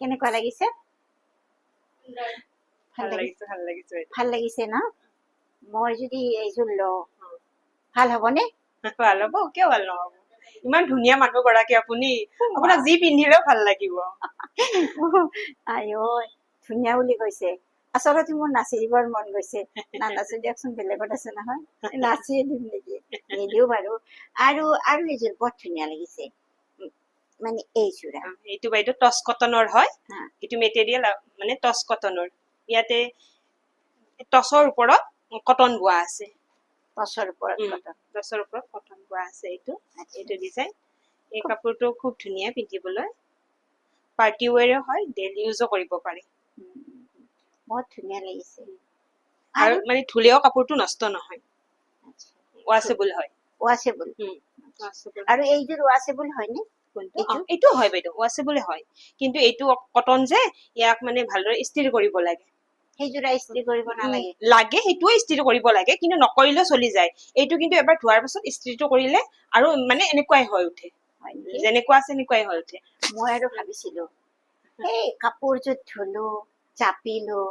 কেনেকুৱা লাগিছে? ভাল লাগিছে ন? মই যদি এইযোৰ লওঁ ভাল হ'বনে? ভাল হ'ব, কিয় ভাল নহ'ব? ইমান ধুনীয়া মানুহ গৰাকী আপুনি, আপোনাক যি পিন্ধিলেও ভাল লাগিব। আই ঐ ধুনীয়া বুলি কৈছে। আচলতে মোৰ নাচি দিবৰ মন গৈছে। নানাচো দিয়কচোন, বেলেগত আছে নহয়, নাচিয়ে দিম নেকি? নিদিও বাৰু। আৰু আৰু এইযোৰ বৰ ধুনীয়া লাগিছে, মানে এইযোৰ এইটো বাইদেউ টচ কটনৰ হয়। এইটো মেটেৰিয়েল মানে টচ কটনৰ। ইয়াতে টচৰ ওপৰত কটন বোৱা আছে। টচৰ ওপৰত কটন বোৱা আছে। এইটো ডিজাইন। এই কাপোৰটো খুব ধুনীয়া পিন্ধিবলৈ। পাৰ্টি ৱেৰো হয়, ডেইলি ইউজো কৰিব পাৰি। বহুত ধুনীয়া লাগিছে। আৰু মানে ধুলেও কাপোৰটো নষ্ট নহয়, ৱাছেবল হয়। ৱাছেবল। আৰু এইযোৰ ৱাছেবল হয়নে? এইটো হয় বাইদেউ, ৱাছেবল হয়। কিন্তু এইটো কটন যে, ইয়াক মানে ভালদৰে ইস্ত্ৰি কৰিব লাগে। সেইযোৰ ইস্ত্ৰি কৰিব নালাগে? লাগে, সেইটোও ইস্ত্ৰি কৰিব লাগে, কিন্তু নকৰিলেও চলি যায়। এইটো কিন্তু এবাৰ ধোৱাৰ পাছত ইস্ত্ৰিটো কৰিলে আৰু মানে এনেকুৱাই হৈ উঠে, যেনেকুৱা আছে এনেকুৱাই হৈ উঠে। মই আৰু ভাবিছিলো এই কাপোৰযোৰ ধুলো, জাপিলো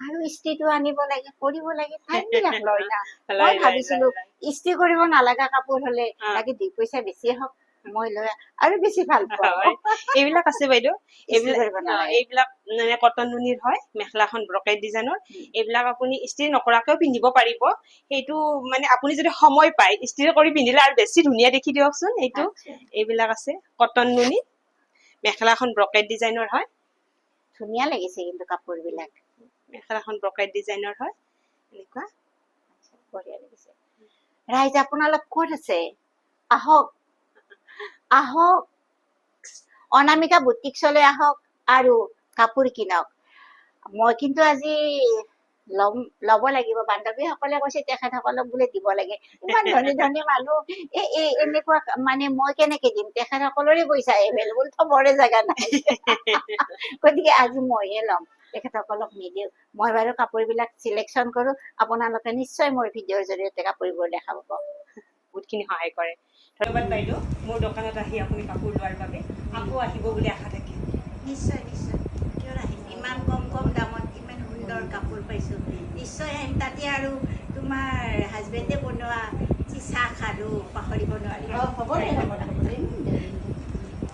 আৰু ইস্ত্ৰিটো আনিব লাগে, কৰিব লাগে, টাইমবিলাক লয় না। মই ভাবিছিলো ইস্ত্ৰি কৰিব নালাগা কাপোৰ হলে লাগে 2 পইচা বেছিয়ে হওক, মই লৈ আৰু বেছি ভাল পাওঁ। এইবিলাক আছে বাইদেউ, এইবিলাক মানে কটন নুনিৰ হয়, মেখেলাখন ব্ৰকেট ডিজাইনৰ। এইবিলাক আপুনি ইস্ত্ৰি নকৰাকেও পিন্ধিব পাৰিব। সেইটো মানে আপুনি যদি সময় পায়, ইস্ত্ৰি কৰি পিন্ধিলে আৰু বেছি ধুনীয়া দেখি দিয়কচোন। এইবিলাক আছে কটন নুনি, মেখেলাখন ব্ৰকেট ডিজাইনৰ হয়। ধুনীয়া লাগিছে কিন্তু কাপোৰ বিলাক। মেখেলাখন ব্ৰকেট ডিজাইনৰ হয়, এনেকুৱা বঢ়িয়া লাগিছে। ৰাইজ আপোনালোক ক'ত আছে? আহক আহক, অনামিকা বুটিক্সলৈ আহক আৰু কাপোৰ কিনক। মই কিন্তু আজি ল'ব লাগিব। বান্ধৱীসকলে কৈছে তেখেতসকলক বোলে দিব লাগে। ইমান ধনী ধনী মানুহ, এনেকুৱা মানে মই কেনেকে দিম? তেখেতসকলৰে পইচা এভেইলেবল থবৰে জেগা নাই। গতিকে আজি মইয়ে ল'ম, তেখেতসকলক নিদিওঁ। মই বাৰু কাপোৰ বিলাক চিলেকশ্যন কৰো, আপোনালোকে নিশ্চয় মোৰ ভিডিঅ'ৰ জৰিয়তে কাপোৰবোৰ দেখা পাব। বহুতখিনি সহায় কৰে। ধন্যবাদ বাইদেউ, মোৰ দোকানত আহি আপুনি কাপোৰ লোৱাৰ বাবে। আকৌ আহিব বুলি আশা থাকিল। নিশ্চয় নিশ্চয়, কিয় নাহিম? ইমান কম দামত ইমান সুন্দৰ কাপোৰ পাইছো, নিশ্চয় আহিম। তাতে আৰু তোমাৰ হাজবেণ্ডে বনোৱা চাহ খালো, পাহৰিব নোৱাৰি।